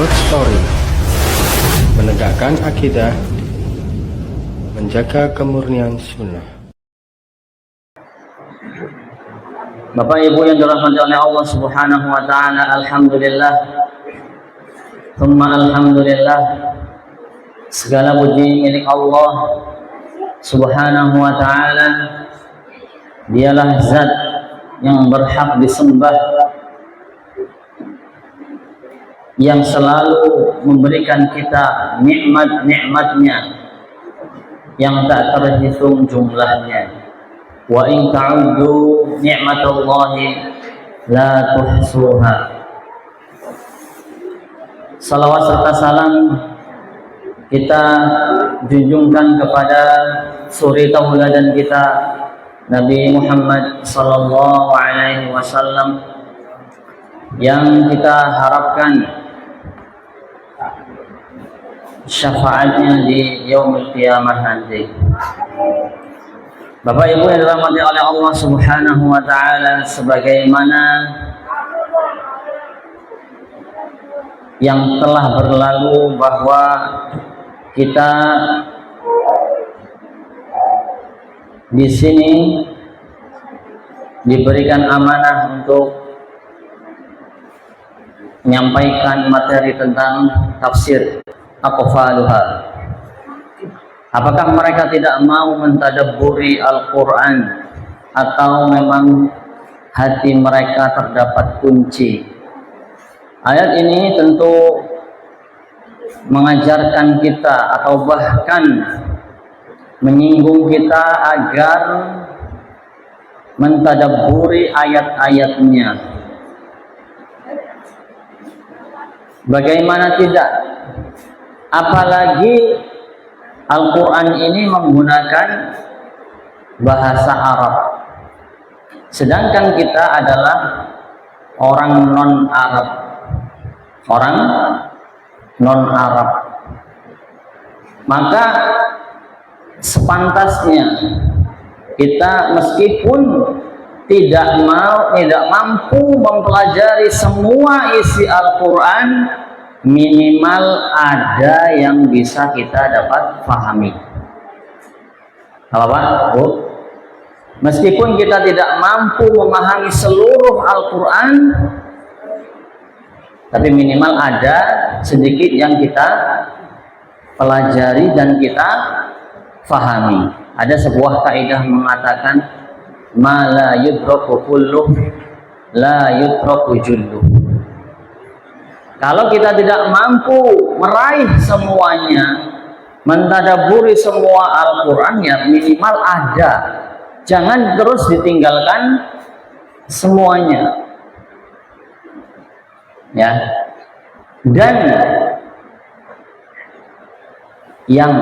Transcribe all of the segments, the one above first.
Story, menegakkan akidah, menjaga kemurnian sunnah. Bapak Ibu yang dirahmati oleh Allah Subhanahu wa taala, alhamdulillah. Tsumma alhamdulillah. Segala puji milik Allah Subhanahu wa taala. Dialah zat yang berhak disembah, yang selalu memberikan kita nikmat-nikmatnya yang tak terhitung jumlahnya. Wa in ta'uddu ni'matallahi la tuhsuha. Salawat serta salam kita junjungkan kepada suri tauladan kita Nabi Muhammad sallallahu alaihi wasallam, yang kita harapkan syafaatnya di yaumul qiyamah nanti. Bapak Ibu yang dirahmati oleh Allah Subhanahu wa taala, sebagaimana yang telah berlalu bahwa kita di sini diberikan amanah untuk menyampaikan materi tentang tafsir aqfaluha. Apakah mereka tidak mau mentadabburi Al-Quran, atau memang hati mereka terdapat kunci? Ayat ini tentu mengajarkan kita atau bahkan menyinggung kita agar mentadabburi ayat-ayatnya. Bagaimana tidak? Apalagi Al-Quran ini menggunakan bahasa Arab, sedangkan kita adalah orang non-Arab, orang non-Arab. Maka sepantasnya kita, meskipun tidak mampu mempelajari semua isi Al-Quran, minimal ada yang bisa kita dapat pahami. Apa, Bu? Meskipun kita tidak mampu memahami seluruh Al-Quran, tapi minimal ada sedikit yang kita pelajari dan kita fahami. Ada sebuah kaidah mengatakan, ma la yudraku kulluh la yudraku julluh. Kalau kita tidak mampu meraih semuanya, mentadabburi semua Al-Quran, ya minimal ada. Jangan terus ditinggalkan semuanya. Ya. Dan yang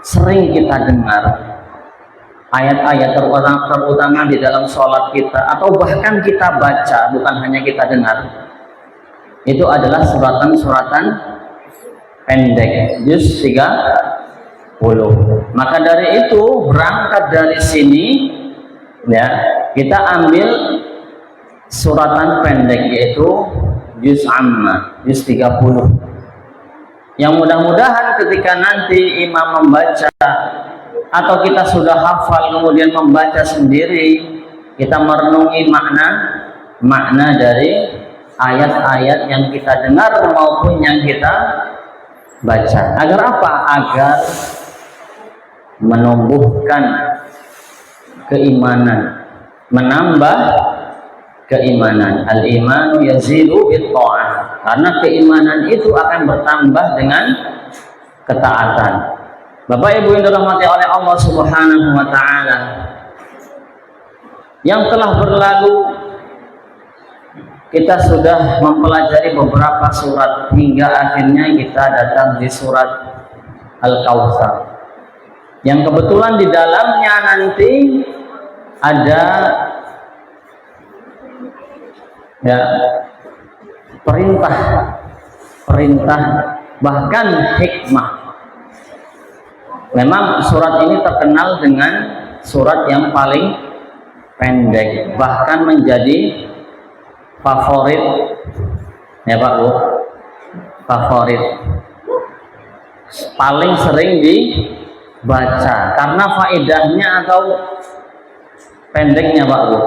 sering kita dengar, ayat-ayat terutama di dalam sholat kita, atau bahkan kita baca, bukan hanya kita dengar, itu adalah suratan-suratan pendek, juz 30. Maka dari itu, berangkat dari sini, ya, kita ambil suratan pendek, yaitu juz amma, juz 30. Yang mudah-mudahan ketika nanti imam membaca, atau kita sudah hafal kemudian membaca sendiri, kita merenungi makna dari ayat-ayat yang kita dengar maupun yang kita baca. Agar apa? Agar menumbuhkan keimanan, menambah keimanan. Al-imanu yazidu bit-tha'ah. Karena keimanan itu akan bertambah dengan ketaatan. Bapak Ibu yang dirahmati oleh Allah Subhanahu wa taala, yang telah berlalu kita sudah mempelajari beberapa surat hingga akhirnya kita datang di surat Al-Kautsar, yang kebetulan di dalamnya nanti ada perintah bahkan hikmah. Memang surat ini terkenal dengan surat yang paling pendek, bahkan menjadi favorit Ya Pak Bu, favorit paling sering dibaca karena faedahnya atau pendeknya Pak Bu?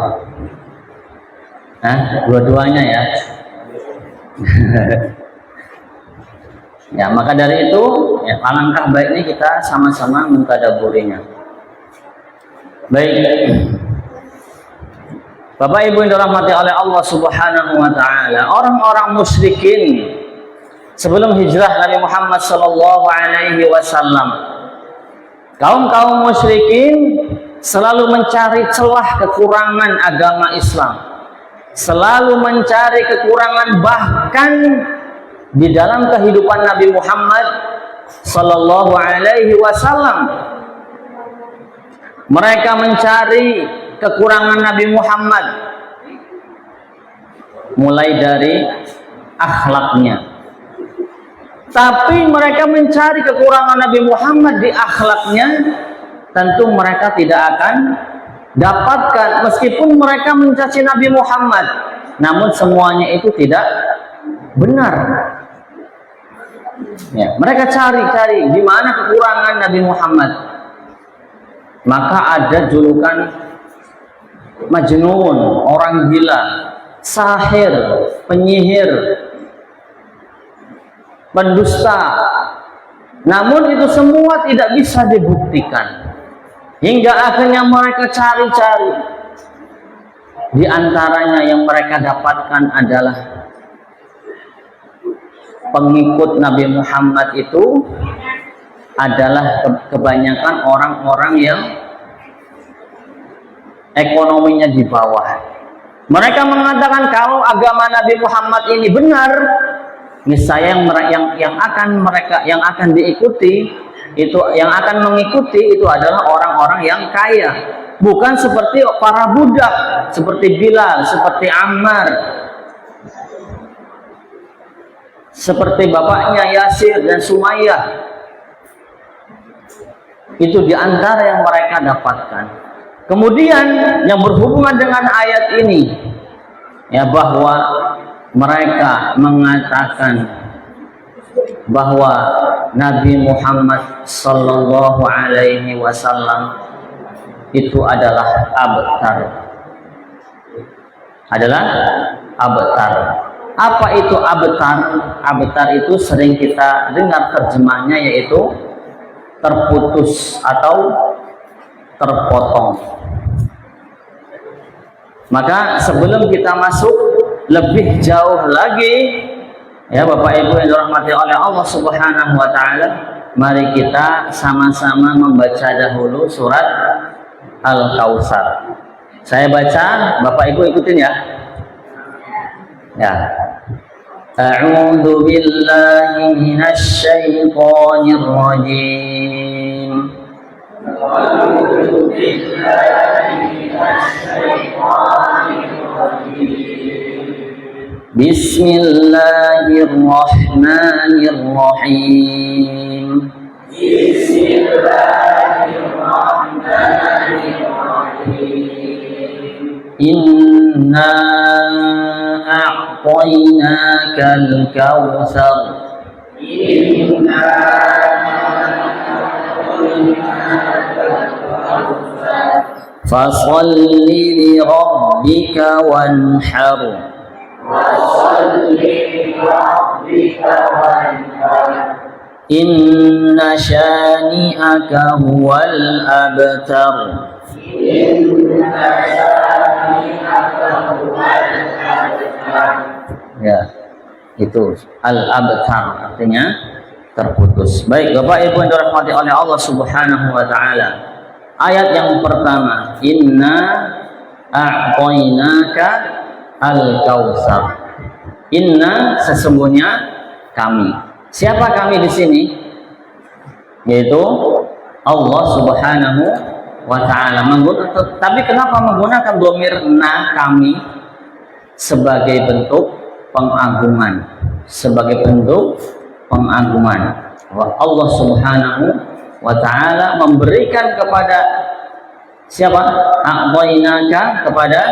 Nah, dua-duanya ya. Ya, maka dari itu ya, alangkah baiknya kita sama-sama mentadaburinya. Baik, Bapak Ibu yang dirahmati oleh Allah Subhanahu wa taala, orang-orang musyrikin sebelum hijrah Nabi Muhammad sallallahu alaihi wasallam, kaum-kaum musyrikin selalu mencari celah kekurangan agama Islam, selalu mencari kekurangan bahkan di dalam kehidupan Nabi Muhammad sallallahu alaihi wasallam. Mereka mencari kekurangan Nabi Muhammad mulai dari akhlaknya. Tapi mereka mencari kekurangan Nabi Muhammad di akhlaknya, tentu mereka tidak akan dapatkan meskipun mereka mencaci Nabi Muhammad. Namun semuanya itu tidak benar. Ya, mereka cari-cari di mana kekurangan Nabi Muhammad. Maka ada julukan Majnun, orang gila, sahir, penyihir, pendusta. Namun itu semua tidak bisa dibuktikan. Hingga akhirnya mereka cari-cari. Di antaranya yang mereka dapatkan adalah pengikut Nabi Muhammad itu adalah kebanyakan orang-orang yang ekonominya di bawah. Mereka mengatakan kalau agama Nabi Muhammad ini benar, niscaya yang akan diikuti itu, yang akan mengikuti itu adalah orang-orang yang kaya, bukan seperti para budak seperti Bilal, seperti Ammar, seperti bapaknya Yasir dan Sumayyah. Itu diantara yang mereka dapatkan. Kemudian yang berhubungan dengan ayat ini, ya, bahwa mereka mengatakan bahwa Nabi Muhammad sallallahu alaihi wasallam itu adalah abtar. Adalah abtar. Apa itu abtar? Abtar itu sering kita dengar terjemahnya yaitu terputus atau terpotong. Maka sebelum kita masuk lebih jauh lagi, ya Bapak Ibu yang dirahmati oleh Allah Subhanahu wa taala, mari kita sama-sama membaca dahulu surat Al-Kautsar. Saya baca, Bapak Ibu ikutin ya. Ya. A'udzu billahi minasy syaithanir rajim. A'udzu billahi minasy syaithanir rajim. Bismillahirrahmanirrahim. Bismillahirrahmanirrahim. Inna a'tainakal kautsar. Inna a'tainakal kautsar. Fasholli li rabbika wanhar. Inna syani'aka huwal abtar. Ya, itu al-abtar artinya terputus. Baik, Bapak Ibu yang dirahmati oleh Allah Subhanahu wa taala. Ayat yang pertama, inna a'tainaka al-kautsar. Inna, sesungguhnya kami. Siapa kami di sini? Yaitu Allah Subhanahu wa taala. Tapi kenapa menggunakan dhamir na, kami, sebagai bentuk pengagungan, sebagai bentuk pengagungan. Allah Subhanahu wa taala memberikan kepada siapa? A'tainaka, kepada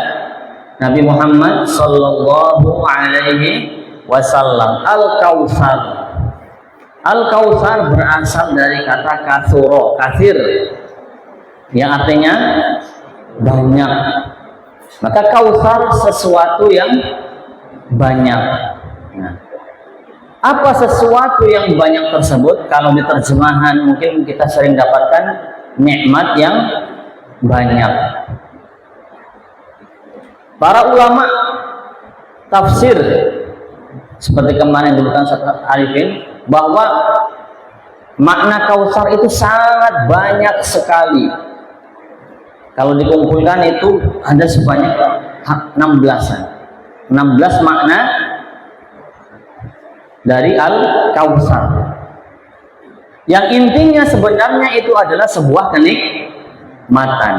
Nabi Muhammad sallallahu alaihi wasallam. Al-Kautsar. Al-Kautsar berasal dari kata katsura, katsir, yang artinya banyak. Maka Kautsar sesuatu yang banyak. Nah, apa sesuatu yang banyak tersebut? Kalau di terjemahan mungkin kita sering dapatkan nikmat yang banyak. Para ulama tafsir seperti kemarin disebutkan Ustaz Arifin bahwa makna Kautsar itu sangat banyak sekali. Kalau dikumpulkan itu ada sebanyak 16-an. 16 makna dari Al-Kautsar. Yang intinya sebenarnya itu adalah sebuah kenikmatan.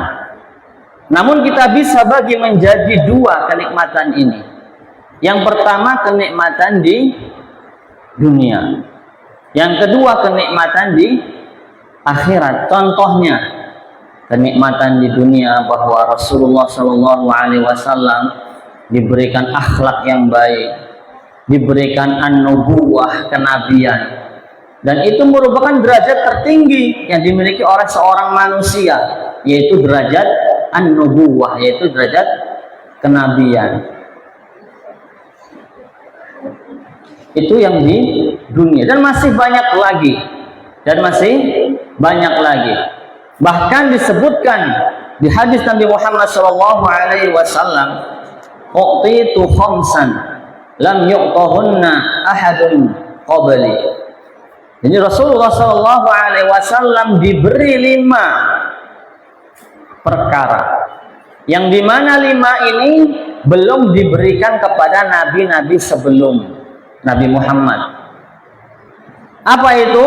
Namun kita bisa bagi menjadi dua kenikmatan ini. Yang pertama kenikmatan di dunia. Yang kedua kenikmatan di akhirat. Contohnya kenikmatan di dunia bahwa Rasulullah SAW diberikan akhlak yang baik, diberikan an-nubuwah, kenabian, dan itu merupakan derajat tertinggi yang dimiliki oleh seorang manusia, yaitu derajat an-nubuwah, yaitu derajat kenabian. Itu yang di dunia, dan masih banyak lagi, bahkan disebutkan di hadis Nabi Muhammad SAW, u'titu khamsan lam yu'tahunna ahadun qabli. Jadi Rasulullah SAW diberi 5 perkara yang dimana 5 ini belum diberikan kepada nabi-nabi sebelum Nabi Muhammad. Apa itu?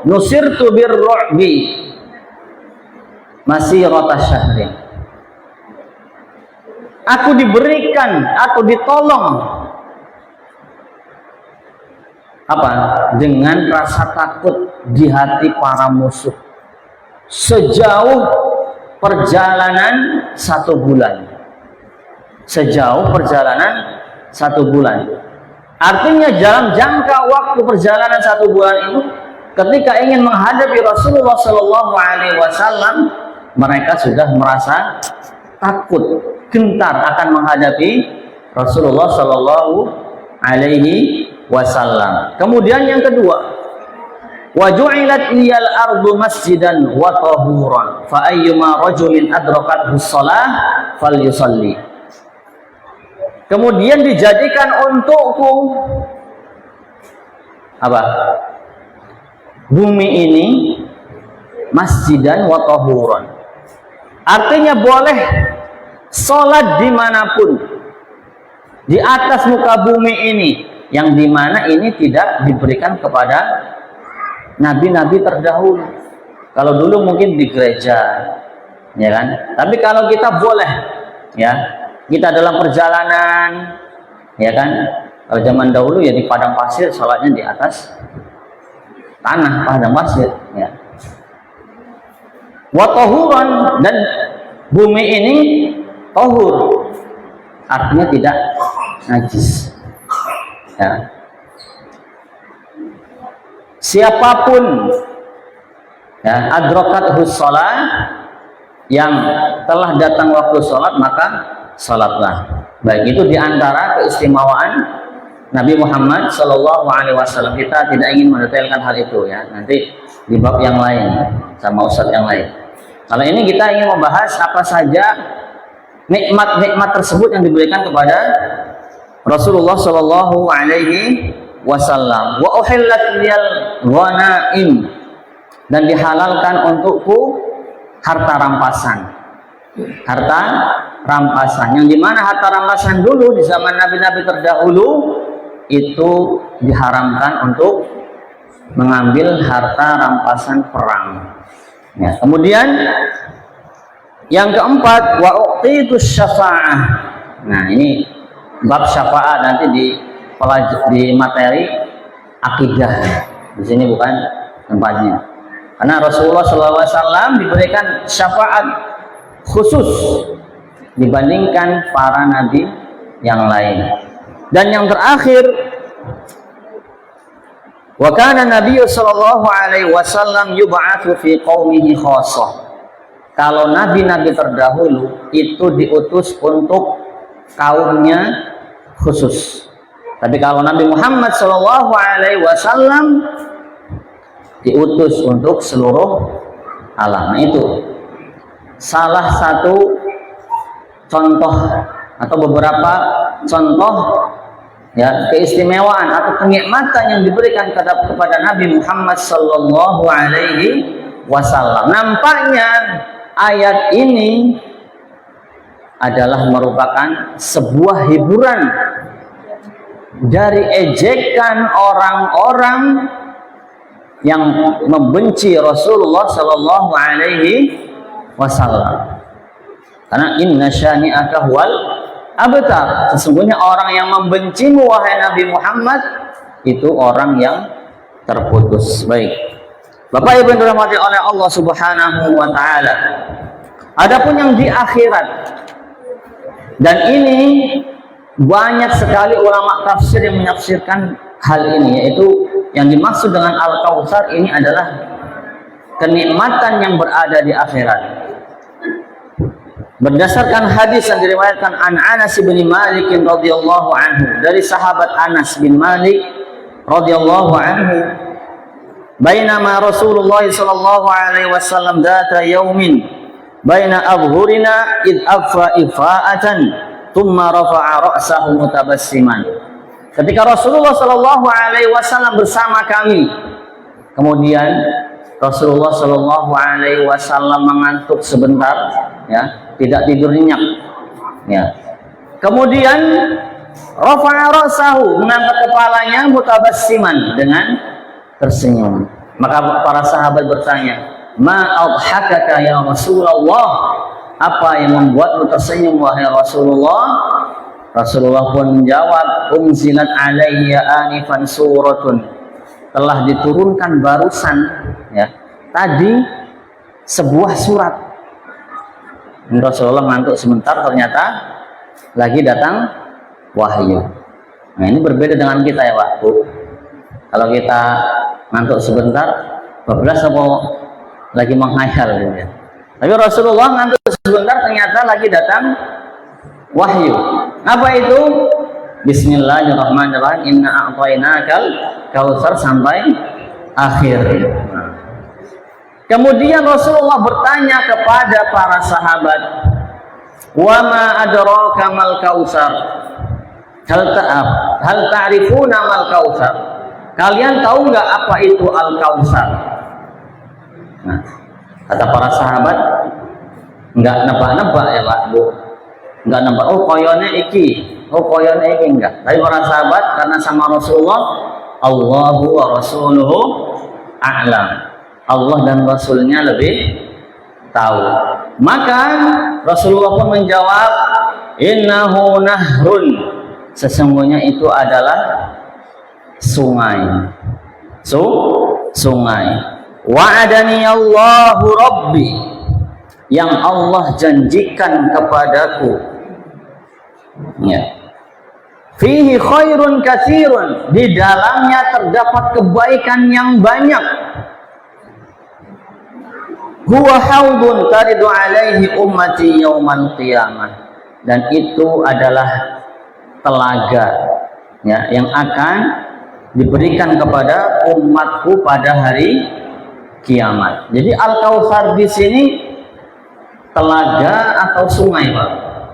Nusirtu birru'bi masirata syahrin. Aku diberikan atau ditolong apa? Dengan rasa takut di hati para musuh sejauh perjalanan 1 bulan. Sejauh perjalanan 1 bulan. Artinya dalam jangka waktu perjalanan 1 bulan itu, ketika ingin menghadapi Rasulullah SAW, mereka sudah merasa takut, gentar akan menghadapi Rasulullah SAW. Kemudian yang kedua, wa ju'ilat liyal ardu masjidan wa tahuran fa ayyuma rajulin adrakathu shalah falyusalli. Kemudian dijadikan untukku apa? Bumi ini masjidan wa tahuran. Artinya boleh sholat dimanapun di atas muka bumi ini, yang dimana ini tidak diberikan kepada nabi-nabi terdahulu. Kalau dulu mungkin di gereja, ya kan? Tapi kalau kita boleh, ya, kita dalam perjalanan, ya kan? Kalau zaman dahulu ya di padang pasir, sholatnya di atas tanah padang pasir, ya. Wa tahuran, dan bumi ini tahur, artinya tidak najis. Ya. Siapapun ya adrakathu shalah, yang telah datang waktu sholat maka sholatlah. Baik, itu diantara keistimewaan Nabi Muhammad SAW. Kita tidak ingin mendetailkan hal itu, ya, nanti di bab yang lain sama ustadz yang lain. Kalau ini kita ingin membahas apa saja nikmat-nikmat tersebut yang diberikan kepada Rasulullah SAW. Wa uhillat liyal ghanaim, dan dihalalkan untukku harta rampasan. Harta rampasan, yang dimana harta rampasan dulu di zaman nabi-nabi terdahulu itu diharamkan untuk mengambil harta rampasan perang. Ya, kemudian yang keempat, wa u'titu syafa'ah. Nah, ini bab syafaat nanti di materi akidah. Di sini bukan tempatnya. Karena Rasulullah SAW diberikan syafaat khusus dibandingkan para nabi yang lain. Dan yang terakhir, Wa kana Nabi sallallahu alaihi wasallam yub'atsu fi qaumihi khassah. Kalau nabi-nabi terdahulu itu diutus untuk kaumnya khusus. Tapi kalau Nabi Muhammad sallallahu alaihi wasallam diutus untuk seluruh alam. Nah, itu salah satu contoh atau beberapa contoh ya keistimewaan atau kenikmatan yang diberikan kepada Nabi Muhammad sallallahu alaihi wasallam. Nampaknya ayat ini adalah merupakan sebuah hiburan dari ejekan orang-orang yang membenci Rasulullah sallallahu alaihi wasallam. Karena inna syani'aka huwal abtar, sesungguhnya orang yang membencimu wahai Nabi Muhammad itu orang yang terputus. Baik, Bapak Ibu yang dirahmati oleh Allah Subhanahu wa taala. Adapun yang di akhirat, dan ini banyak sekali ulama tafsir yang menafsirkan hal ini, yaitu yang dimaksud dengan Al-Kautsar ini adalah kenikmatan yang berada di akhirat. Berdasarkan hadis yang diriwayatkan an Anas bin Malik radhiyallahu anhu, dari sahabat Anas bin Malik radhiyallahu anhu, bainama Rasulullah sallallahu alaihi wasallam dzata yaumin baina adhhurina id afa ifa'atan thumma rafa'a ra'sahu mutabassiman. Ketika Rasulullah sallallahu alaihi wasallam bersama kami, kemudian Rasulullah sallallahu alaihi wasallam mengantuk sebentar, ya, tidak tidur nyenyak, ya. Kemudian rafa'a ra'sahu, mengangkat kepalanya, mutabassiman, dengan tersenyum. Maka para sahabat bertanya, ma adhakaka ya Rasulullah, apa yang membuatmu tersenyum wahai Rasulullah? Rasulullah pun menjawab, unzilat alayya anifan suratun, telah diturunkan barusan, ya, tadi sebuah surat. Rasulullah ngantuk sebentar, ternyata lagi datang wahyu. Nah, ini berbeda dengan kita ya Pak Bu. Kalau kita ngantuk sebentar, bablas apa lagi menghayal gitu ya. Tapi Rasulullah ngantuk sebentar, ternyata lagi datang wahyu. Apa itu? Bismillahirrahmanirrahim, inna a'tainakal kautsar, sampai akhir. Kemudian Rasulullah bertanya kepada para sahabat, wa ma adraka mal kautsar, hal ta'rifuna mal kautsar, kalian tahu nggak apa itu al kautsar? Nah, kata para sahabat, nggak nebak-nebak ya Pak Bu, nggak nebak, oh koyone iki, oh koyone iki, enggak. Tapi para sahabat karena sama Rasulullah, Allahu wa rasuluhu a'lam, Allah dan Rasulnya lebih tahu. Maka Rasulullah pun menjawab, innahu nahrun, sesungguhnya itu adalah sungai. Sungai. Wa'adani Allahu Rabbi, yang Allah janjikan kepadaku. Ya. Fihi khairun katsirun, di dalamnya terdapat kebaikan yang banyak. Huwa haudun taridu alaihi ummati yaumal qiyamah, dan itu adalah telaga, ya, yang akan diberikan kepada umatku pada hari kiamat. Jadi Al-Kautsar di sini telaga atau sungai, Pak?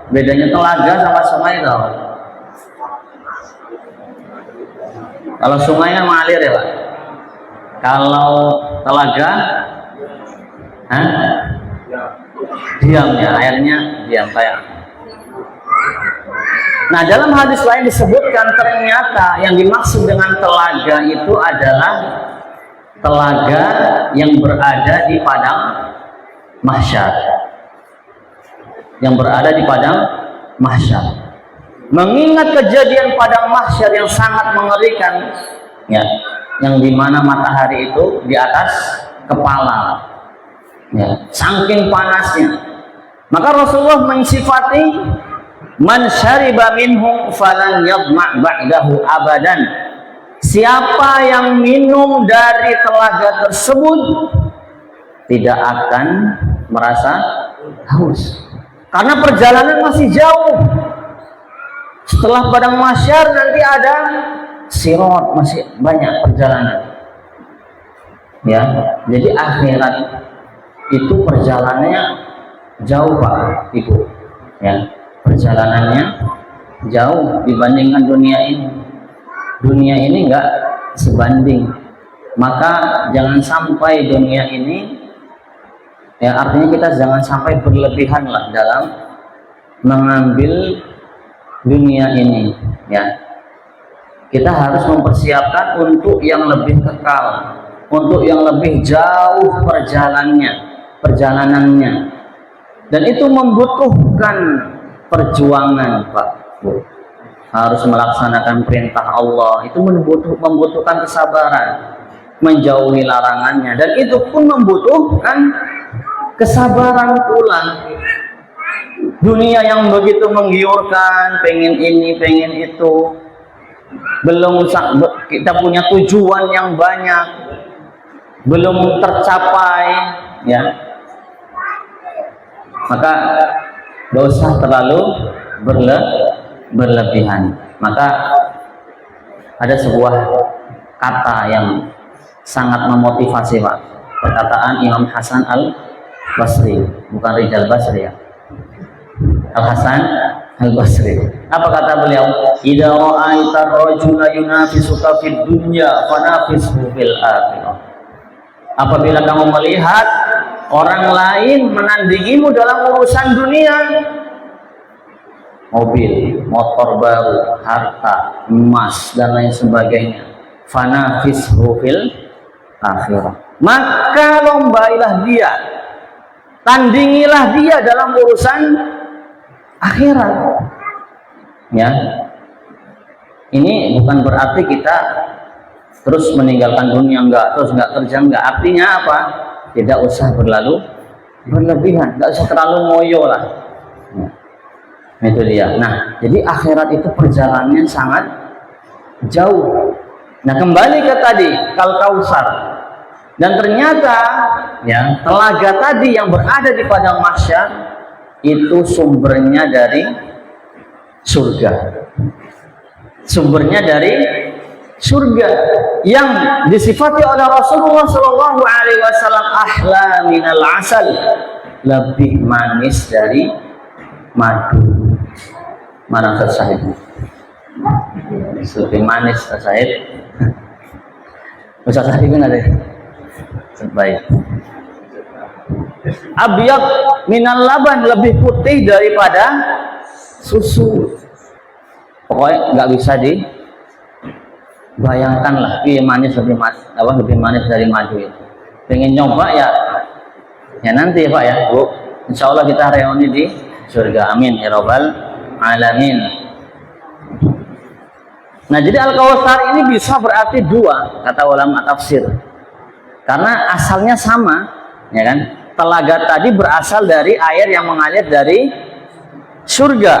Bedanya telaga sama sungai itu. Kalau sungai kan mengalir ya Pak. Kalau telaga, diam ya, airnya diam kayak. Nah, dalam hadis lain disebutkan ternyata yang dimaksud dengan telaga itu adalah telaga yang berada di padang mahsyar. Yang berada di padang mahsyar. Mengingat kejadian padang mahsyar yang sangat mengerikan, ya, yang dimana matahari itu di atas kepala, ya, saking panasnya. Maka Rasulullah mensifati, man syariba minhu falan yadma' ba'dahu abadan, siapa yang minum dari telaga tersebut tidak akan merasa haus, karena perjalanan masih jauh. Setelah padang mahsyar nanti ada sirat, masih banyak perjalanan. Ya, jadi akhirat itu perjalanannya jauh Pak Ibu. Ya, perjalanannya jauh dibandingkan dunia ini. Dunia ini enggak sebanding. Maka jangan sampai dunia ini, ya artinya kita jangan sampai berlebihan lah dalam mengambil dunia ini. Ya, kita harus mempersiapkan untuk yang lebih kekal, untuk yang lebih jauh perjalanannya, dan itu membutuhkan perjuangan Pak Bu. Harus melaksanakan perintah Allah, itu membutuhkan kesabaran, menjauhi larangannya, dan itu pun membutuhkan kesabaran pula. Dunia yang begitu menggiurkan, pengen ini, pengen itu, belum kita punya tujuan yang banyak, belum tercapai, ya, maka tidak usah terlalu berlebihan. Maka ada sebuah kata yang sangat memotivasi Pak, perkataan Imam Hasan Al-Basri, bukan Rijal Basri ya, Al-Hasan Al-Basri. Apa kata beliau? Idza ra'aita rajula yunafisuka fid dunya fanafishu fil akhirah. Apabila kamu melihat orang lain menandingimu dalam urusan dunia, mobil, motor baru, harta, emas, dan lain sebagainya, fanafishu fil akhirah, maka lombailah dia, tandingilah dia dalam urusan akhirat. Ya, ini bukan berarti kita terus meninggalkan dunia, terus nggak kerja, enggak. Artinya apa? Tidak usah berlebihan, nggak usah terlalu ngoyo lah. Itu dia. Nah, jadi akhirat itu perjalanannya sangat jauh. Nah, kembali ke tadi Kal-Kautsar, dan ternyata ya telaga tadi yang berada di padang mahsyar itu sumbernya dari surga. Sumbernya dari surga yang disifati oleh Rasulullah Shallallahu Alaihi Wasallam, ahla minal asal, lebih manis dari madu. Mana Ustaz Syahid? Lebih manis Ustaz Syahid. Ustaz Syahid kan ada. Baik. Abyad minal laban, lebih putih daripada susu. Pokoknya nggak bisa dibayangkan lah, manis lebih manis dari madu itu. Pengen nyoba ya nanti Pak ya Bu. Insya Allah kita reuni di surga. Amin ya robbal alamin. Nah, jadi Al-Kautsar ini bisa berarti dua, kata ulama tafsir, karena asalnya sama, ya kan? Telaga tadi berasal dari air yang mengalir dari surga,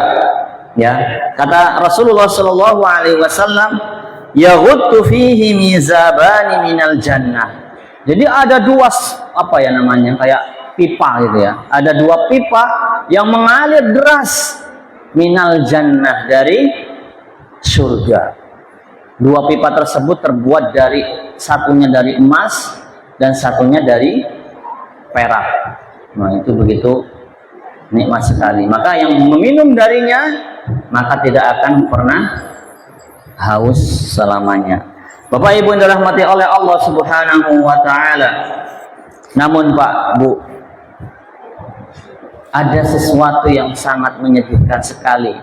ya. Kata Rasulullah Shallallahu Alaihi Wasallam, yaghuttu fihi mizabani minal jannah. Jadi ada dua kayak pipa gitu ya. Ada dua pipa yang mengalir deras minal jannah, dari surga. Dua pipa tersebut terbuat dari, satunya dari emas dan satunya dari perak. Nah, itu begitu nikmat sekali. Maka yang meminum darinya maka tidak akan pernah haus selamanya. Bapak Ibu yang dirahmati oleh Allah Subhanahu wa taala. Namun Pak, Bu, ada sesuatu yang sangat menyedihkan sekali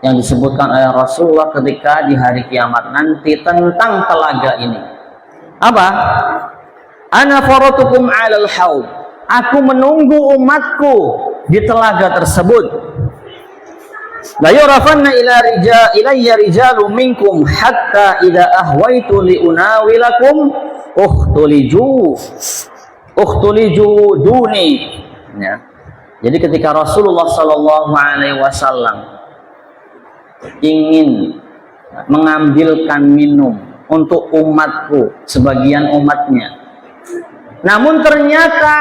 yang disebutkan oleh Rasulullah ketika di hari kiamat nanti tentang telaga ini. Apa? Ana faratukum 'alal haud. Aku menunggu umatku di telaga tersebut. La yurafanna ilayya rijalu minkum hatta idza ahwaitu li unawilakum ukhtuliju duni. Ya. Jadi ketika Rasulullah Shallallahu Alaihi Wasallam ingin mengambilkan minum untuk umatku, sebagian umatnya. Namun ternyata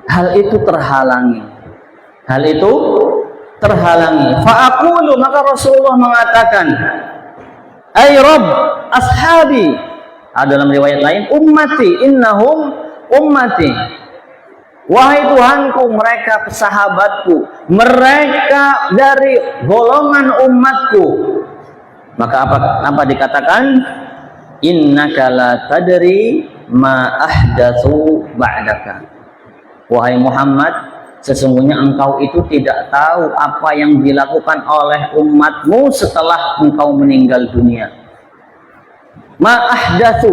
hal itu terhalangi. Hal itu terhalangi. Fa'aqulu, maka Rasulullah mengatakan, "Ay Rabb, ashabi." Dalam riwayat lain, "Ummati, innahum ummati." Wahai Tuhanku, mereka sahabatku, mereka dari golongan umatku. Maka apa dikatakan? Innaka la tadri ma ahdatsu ba'daka. Wahai Muhammad, sesungguhnya engkau itu tidak tahu apa yang dilakukan oleh umatmu setelah engkau meninggal dunia. Ma ahdatsu,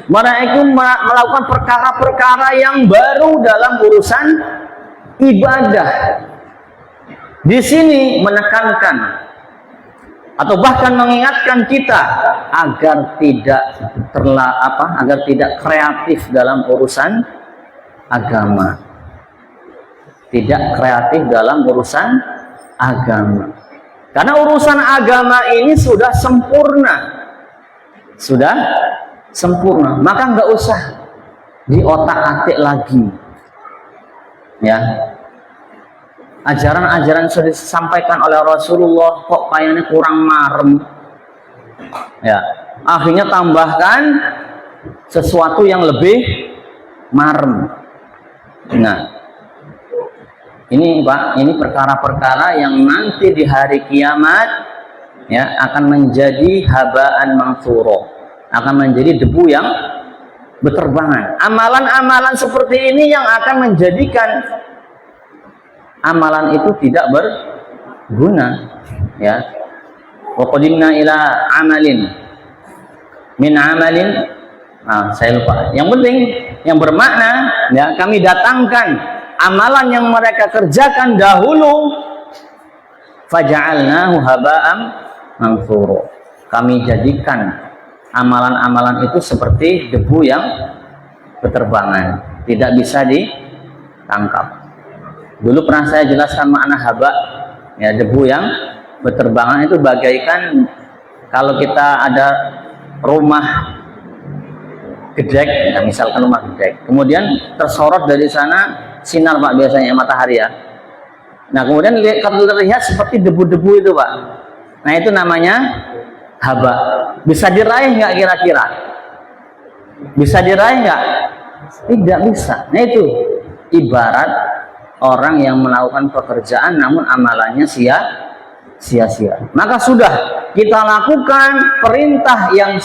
mereka itu melakukan perkara-perkara yang baru dalam urusan ibadah. Di sini menekankan atau bahkan mengingatkan kita agar tidak kreatif dalam urusan agama. Tidak kreatif dalam urusan agama. Karena urusan agama ini sudah sempurna. Sudah sempurna, maka nggak usah diotak-atik lagi. Ya, ajaran-ajaran sudah disampaikan oleh Rasulullah kok kayaknya kurang marem. Ya, akhirnya tambahkan sesuatu yang lebih marem. Nah, ini Pak, ini perkara-perkara yang nanti di hari kiamat ya akan menjadi habaan mansuro, akan menjadi debu yang berterbangan. Amalan-amalan seperti ini yang akan menjadikan amalan itu tidak berguna. Ya, wa qadimna ila amalin min amalin. Saya lupa. Yang penting, yang bermakna, ya kami datangkan amalan yang mereka kerjakan dahulu, faja'alnahu haba'am mansuro. Kami jadikan amalan-amalan itu seperti debu yang berterbangan, tidak bisa ditangkap. Dulu pernah saya jelaskan makna haba, ya debu yang berterbangan itu bagaikan kalau kita ada rumah gedek, ya, misalkan rumah gedek, kemudian tersorot dari sana sinar Pak, biasanya matahari ya. Nah kemudian terlihat seperti debu-debu itu Pak. Nah itu namanya haba. Bisa diraih nggak kira-kira? Bisa diraih nggak? Tidak bisa. Nah itu ibarat orang yang melakukan pekerjaan namun amalannya sia-sia. Maka sudah kita lakukan perintah yang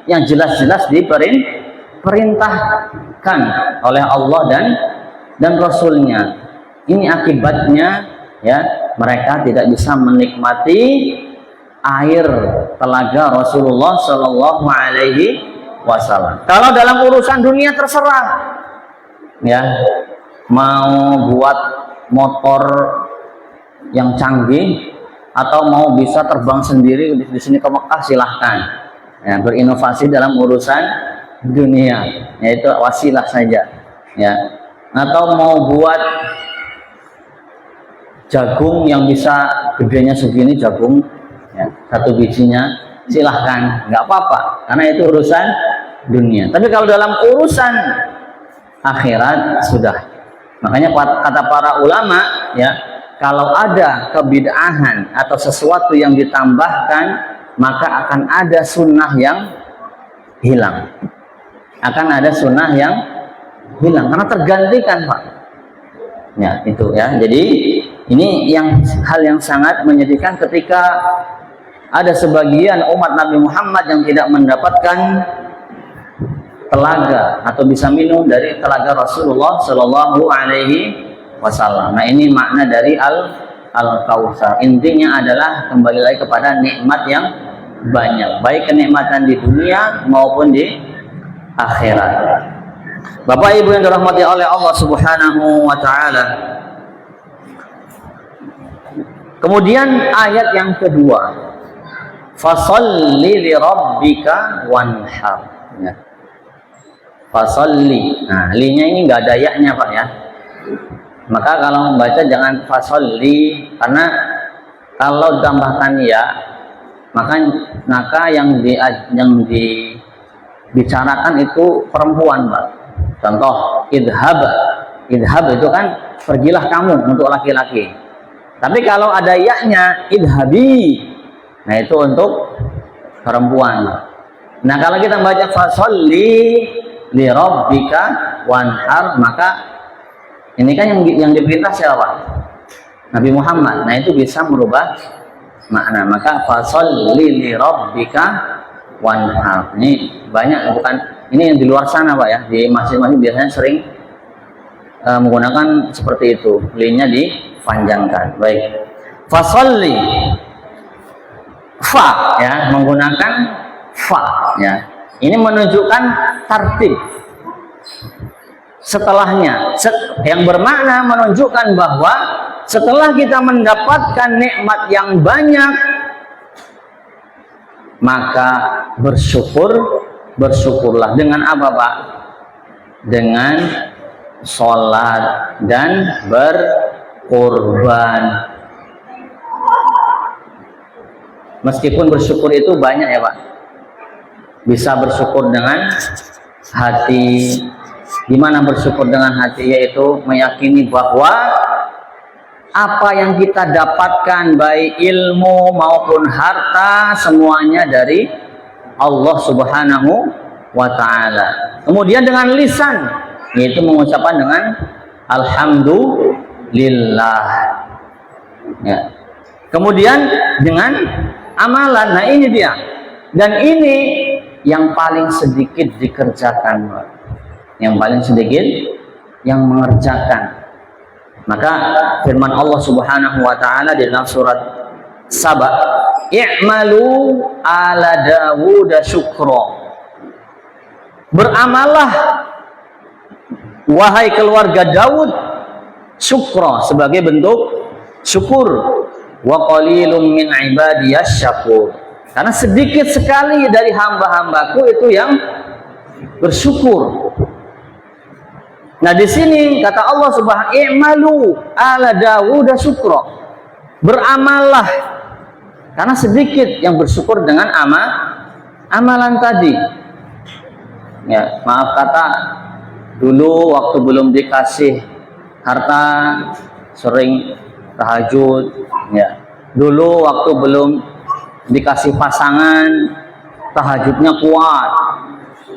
yang jelas-jelas diperintahkan oleh Allah dan Rasulnya. Ini akibatnya ya mereka tidak bisa menikmati air telaga Rasulullah Shallallahu Alaihi Wasallam. Kalau dalam urusan dunia terserah, ya mau buat motor yang canggih atau mau bisa terbang sendiri di sini ke Mekah silahkan. Ya, berinovasi dalam urusan dunia, yaitu wasilah saja. Ya, atau mau buat jagung yang bisa gedenya segini jagung, ya, satu bijinya silahkan, nggak apa-apa, karena itu urusan dunia. Tapi kalau dalam urusan akhirat sudah. Makanya kata para ulama, ya, kalau ada kebid'ahan atau sesuatu yang ditambahkan, maka akan ada sunnah yang hilang. Akan ada sunnah yang hilang karena tergantikan, Pak. Ya, itu ya. Jadi ini hal yang sangat menyedihkan ketika ada sebagian umat Nabi Muhammad yang tidak mendapatkan telaga atau bisa minum dari telaga Rasulullah Shallallahu Alaihi Wasallam. Nah ini makna dari al-Kautsar. Intinya adalah kembali lagi kepada nikmat yang banyak, baik kenikmatan di dunia maupun di akhirat. Bapak Ibu yang dirahmati oleh Allah Subhanahu wa taala. Kemudian ayat yang kedua, fasalli li rabbika wanhar. Ya. Fasalli. Nah, linya ini enggak ada ya-nya, Pak ya. Maka kalau membaca jangan fasalli, karena kalau ditambahkan ya maka yang dibicarakan itu perempuan, Pak. Contoh idhab itu kan pergilah kamu untuk laki-laki. Tapi kalau ada yaknya idhabi, nah itu untuk perempuan. Nah kalau kita baca fasolli li rabbika wanhar, maka ini kan yang diperintah siapa? Nabi Muhammad. Nah itu bisa merubah makna. Maka fasolli li rabbika wanhar. Ini banyak, bukan ini yang di luar sana, Pak ya. Di masjid-masjid biasanya sering menggunakan seperti itu, linya dipanjangkan. Baik, fasolli, fa ya, menggunakan fa ya. Ini menunjukkan tartib setelahnya, yang bermakna menunjukkan bahwa setelah kita mendapatkan nikmat yang banyak, maka bersyukurlah dengan apa, Pak? Dengan sholat dan berkorban. Meskipun bersyukur itu banyak ya, Pak. Bisa bersyukur dengan hati. Gimana bersyukur dengan hati? Yaitu meyakini bahwa apa yang kita dapatkan baik ilmu maupun harta semuanya dari Allah Subhanahu wa ta'ala. Kemudian dengan lisan, yaitu mengucapkan dengan alhamdulillah ya. Kemudian dengan amalan, nah ini dia, dan ini yang paling sedikit dikerjakan, yang paling sedikit yang mengerjakan. Maka firman Allah Subhanahu wa ta'ala di dalam surat Saba, i'malu ala Dawud syukra, beramallah wahai keluarga Daud syukra, sebagai bentuk syukur. Wa qalilum min ibadiyas syakur, karena sedikit sekali dari hamba-hambaku itu yang bersyukur. Nah di sini kata Allah Subhanahu, i'malu ala Dawud syukra, beramallah, karena sedikit yang bersyukur dengan amalan tadi. Ya, maaf kata, dulu waktu belum dikasih harta sering tahajud ya. Dulu waktu belum dikasih pasangan tahajudnya kuat,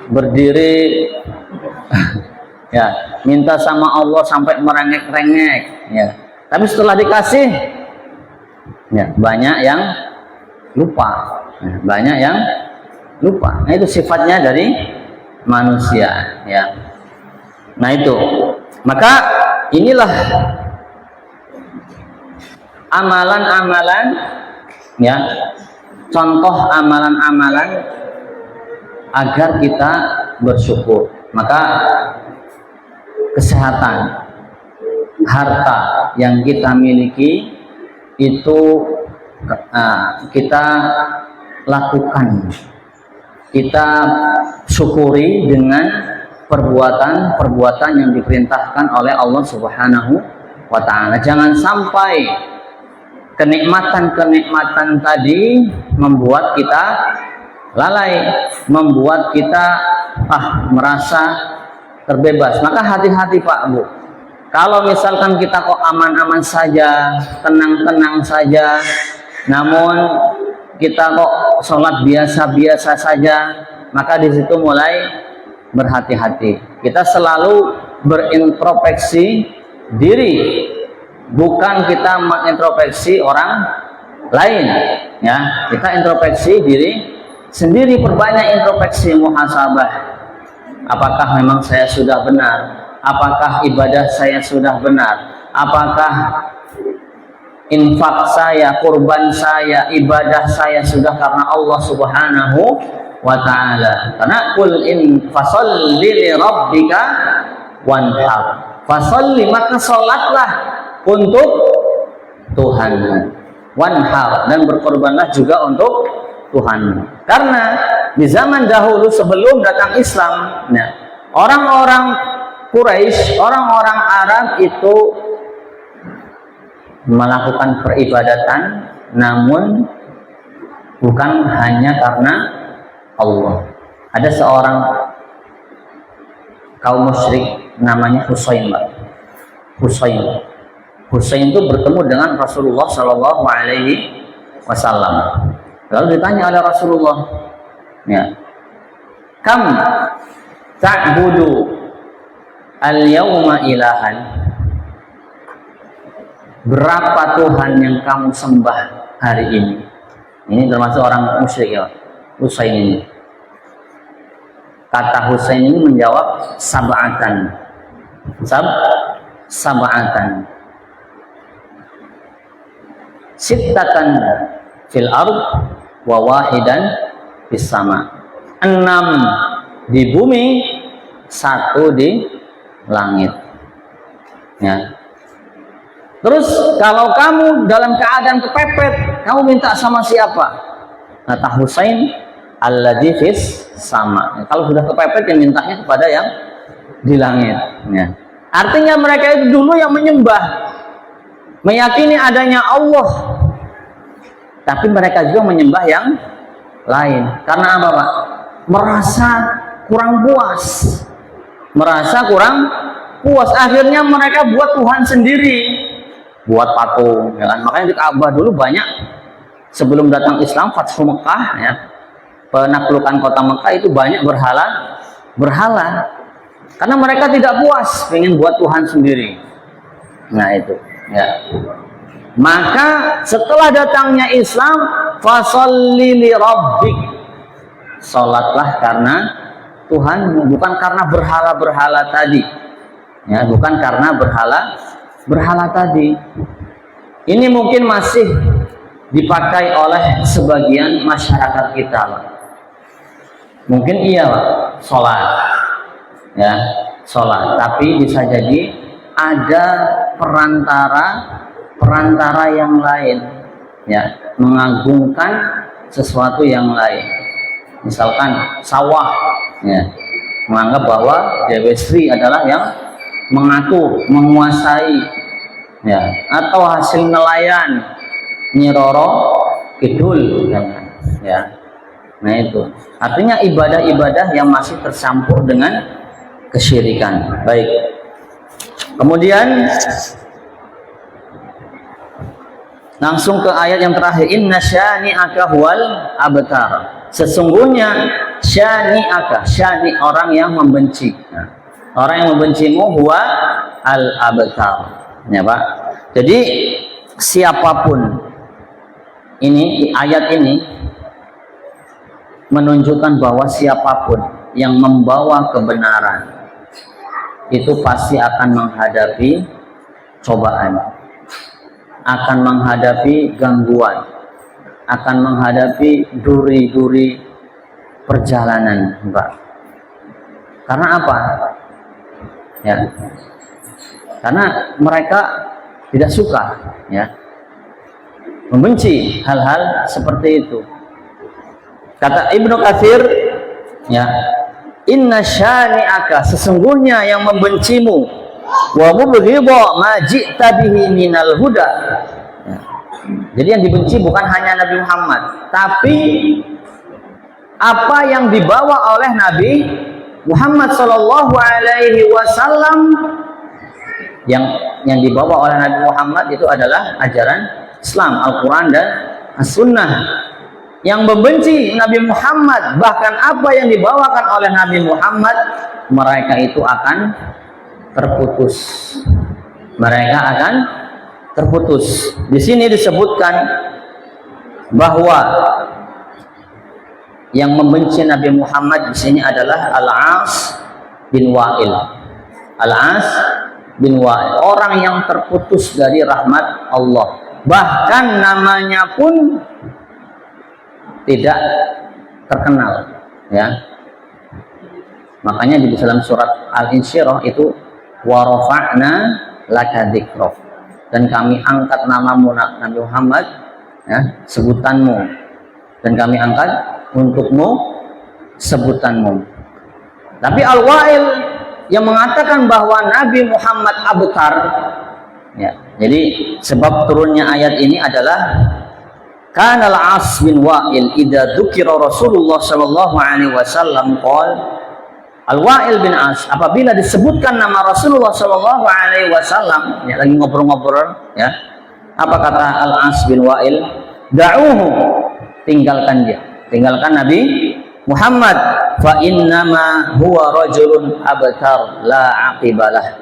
berdiri ya, minta sama Allah sampai merengek-rengek ya. Tapi setelah dikasih ya, banyak yang lupa ya, banyak yang lupa. Nah itu sifatnya dari manusia ya. Nah itu, maka inilah amalan-amalan ya, contoh amalan-amalan agar kita bersyukur. Maka kesehatan, harta yang kita miliki itu kita lakukan, kita syukuri dengan perbuatan-perbuatan yang diperintahkan oleh Allah Subhanahu wa ta'ala. Jangan sampai kenikmatan-kenikmatan tadi membuat kita lalai, membuat kita merasa terbebas. Maka hati-hati Pak Bu, kalau misalkan kita kok aman-aman saja, tenang-tenang saja, namun kita kok sholat biasa-biasa saja, maka di situ mulai berhati-hati. Kita selalu berintrospeksi diri, bukan kita mengintrospeksi orang lain ya. Kita introspeksi diri sendiri, perbanyak introspeksi, muhasabah. Apakah memang saya sudah benar? Apakah ibadah saya sudah benar? Apakah infak saya, kurban saya, ibadah saya sudah karena Allah Subhanahu wa ta'ala? Karena qul in fasolli li rabbika wanhar, fasolli, maka sholatlah untuk Tuhan, wanhar, dan berkorbanlah juga untuk Tuhan. Karena di zaman dahulu sebelum datang Islam, nah, orang-orang Quraisy, orang-orang Arab itu melakukan peribadatan, namun bukan hanya karena Allah. Ada seorang kaum musyrik namanya Husain. Husain itu bertemu dengan Rasulullah Shallallahu Alaihi Wasallam. Lalu ditanya oleh Rasulullah, ya, kam ta'budu al-yawma ilahan, berapa Tuhan yang kamu sembah hari ini? Ini termasuk orang musyrik ya, Husain ini. Kata Husain ini menjawab sab'atan. Sab'atan. Sittatan fil ard wa wahidan fis sama. 6 di bumi, 1 di langit. Ya. Terus kalau kamu dalam keadaan kepepet, kamu minta sama siapa? Kata Husain, alladzi fis sama. Kalau sudah kepepet, yang mintanya kepada yang di langit. Ya. Artinya mereka itu dulu yang menyembah, meyakini adanya Allah, tapi mereka juga menyembah yang lain. Karena apa, Pak? Merasa kurang puas. Akhirnya mereka buat Tuhan sendiri, buat patung. Ya kan? Makanya di Ka'bah dulu banyak sebelum datang Islam, Fathu Mekah, ya, penaklukan kota Mekah itu banyak berhala. Karena mereka tidak puas, pengen buat Tuhan sendiri. Nah itu, ya. Maka setelah datangnya Islam, fasholli li rabbik, salatlah karena Tuhan, bukan karena berhala-berhala tadi. Ya, bukan karena berhala tadi. Ini mungkin masih dipakai oleh sebagian masyarakat kita, Pak. Mungkin iya, Pak, sholat. Ya, sholat, tapi bisa jadi ada perantara yang lain, ya, mengagungkan sesuatu yang lain. Misalkan sawah, ya, menganggap bahwa Dewi Sri adalah yang mengatur, menguasai, ya, atau hasil nelayan Nyi Roro Kidul, ya. Nah itu artinya ibadah-ibadah yang masih tercampur dengan kesyirikan. Baik. Kemudian langsung ke ayat yang terakhir, inna syani'aka huwal abtar. Sesungguhnya syani'aka, syani orang yang membenci. Nah, orang yang membencimu huwa al abtar. Ya, Pak. Jadi siapapun, ini ayat ini menunjukkan bahwa siapapun yang membawa kebenaran itu pasti akan menghadapi cobaan, akan menghadapi gangguan, akan menghadapi duri-duri perjalanan, Mbak. Karena apa? Ya, karena mereka tidak suka, ya, membenci hal-hal seperti itu. Kata Ibnu Katsir, ya, inna syani'aka, sesungguhnya yang membencimu, wa mubghidha ma ji'ta bihi minal huda. Ya. Jadi yang dibenci bukan hanya Nabi Muhammad, tapi apa yang dibawa oleh Nabi Muhammad sallallahu alaihi wasallam. Yang dibawa oleh Nabi Muhammad itu adalah ajaran Islam, Al-Quran dan As-Sunnah. Yang membenci Nabi Muhammad, bahkan apa yang dibawakan oleh Nabi Muhammad, mereka itu akan terputus. Mereka akan terputus. Di sini disebutkan bahwa yang membenci Nabi Muhammad di sini adalah Al-As bin Wa'il. Al-As bin Wa'il, orang yang terputus dari rahmat Allah. Bahkan namanya pun tidak terkenal, ya. Makanya di dalam surat Al-Insyirah itu wa rafa'na laka dzikrak, dan kami angkat namamu Nabi Muhammad, ya, sebutanmu, dan kami angkat untukmu sebutanmu. Tapi Al-Wa'il yang mengatakan bahwa Nabi Muhammad abtar, ya. Jadi sebab turunnya ayat ini adalah Kana al-As bin Wa'il idza dzukira Rasulullah sallallahu alaihi wasallam qala Al-Wa'il bin As apabila disebutkan nama Rasulullah sallallahu alaihi wasallam, ya lagi ngobrol-ngobrol ya. Apa kata Al-As bin Wa'il? Da'uhu, tinggalkan dia. Tinggalkan Nabi Muhammad, fa innama huwa rajulun abtar la aqibalah.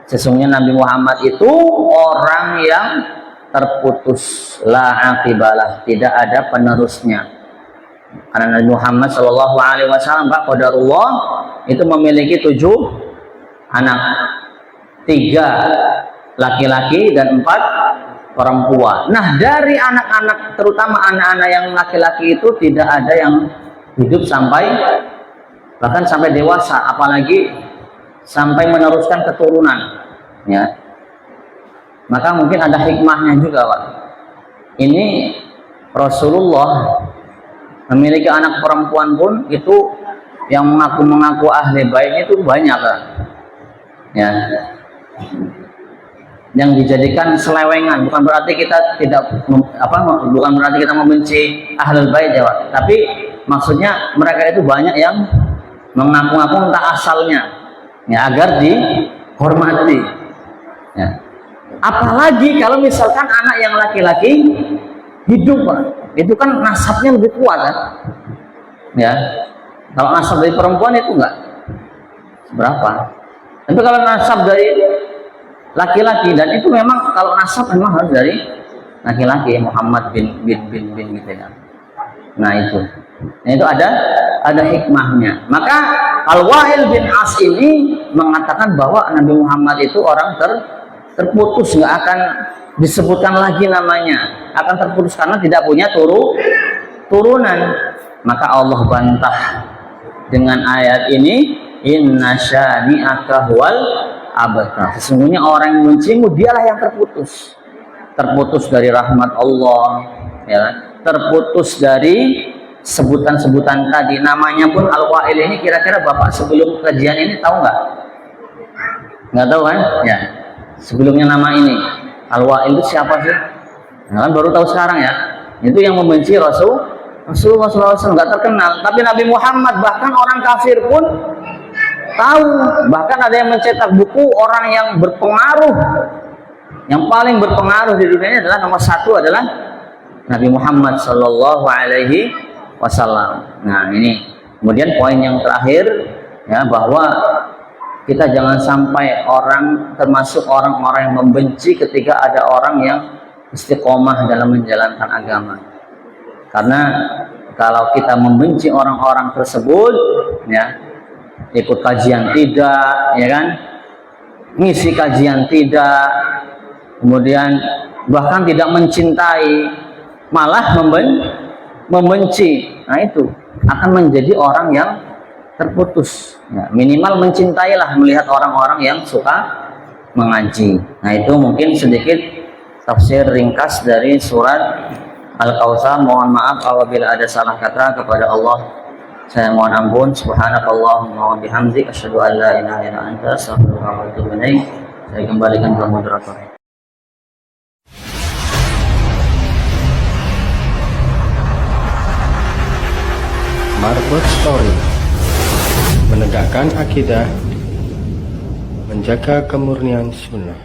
Sesungguhnya Nabi Muhammad itu orang yang terputus, la aqibalah, tidak ada penerusnya. Karena Nabi Muhammad Shallallahu Alaihi Wasallam, Pak, qadarullah itu memiliki 7 anak, 3 laki-laki dan 4 perempuan. Nah, dari anak-anak, terutama anak-anak yang laki-laki itu tidak ada yang hidup bahkan sampai dewasa, apalagi sampai meneruskan keturunan, ya. Maka mungkin ada hikmahnya juga, Pak. Ini Rasulullah memiliki anak perempuan pun itu yang mengaku ahli bait itu banyak, Pak. Ya. Yang dijadikan selewengan, bukan berarti kita bukan berarti kita membenci ahlul bait, ya, Pak. Tapi maksudnya mereka itu banyak yang mengaku-ngaku entah asalnya, ya, agar dihormati, ya. Apalagi kalau misalkan anak yang laki-laki hidup, Pak, itu kan nasabnya lebih kuat, kan, ya. Kalau nasab dari perempuan itu enggak berapa, tapi kalau nasab dari laki-laki, dan itu memang kalau nasab memang harus dari laki-laki, Muhammad bin gitu, ya. Nah itu ada hikmahnya. Maka Al-Wa'il bin As ini mengatakan bahwa Nabi Muhammad itu orang terputus, nggak akan disebutkan lagi namanya, akan terputus karena tidak punya turunan. Maka Allah bantah dengan ayat ini, inna syani'aka huwal abtar. Sesungguhnya orang yang membencimu dialah yang terputus dari rahmat Allah, ya, terputus dari sebutan-sebutan tadi. Namanya pun Al-Wa'il ini, kira-kira Bapak sebelum kajian ini tahu nggak? Nggak tahu, kan? Ya. Sebelumnya nama ini Al-Wa'il itu siapa sih? Nah, kan baru tahu sekarang, ya. Itu yang membenci Rasulullah SAW, nggak terkenal. Tapi Nabi Muhammad, bahkan orang kafir pun tahu. Bahkan ada yang mencetak buku orang yang berpengaruh, yang paling berpengaruh di dunia ini adalah nomor 1 adalah Nabi Muhammad Sallallahu Alaihi Wasallam. Nah ini kemudian poin yang terakhir, ya, bahwa kita jangan sampai termasuk orang-orang yang membenci ketika ada orang yang istiqomah dalam menjalankan agama. Karena kalau kita membenci orang-orang tersebut, ya, ikut kajian tidak, ya kan, ngisi kajian tidak, kemudian bahkan tidak mencintai, malah membenci, nah itu akan menjadi orang yang terputus, ya. Minimal mencintailah melihat orang-orang yang suka mengaji. Nah itu mungkin sedikit tafsir ringkas dari surat Al-Kautsar. Mohon maaf apabila ada salah kata, kepada Allah saya mohon ampun. Subhanakallahumma wa bihamdik, asyhadu an la ilaha illa anta, astaghfiruka wa atubu ilaik. Saya kembalikan ke moderator. Marbot Story, menegakkan akidah, menjaga kemurnian sunnah.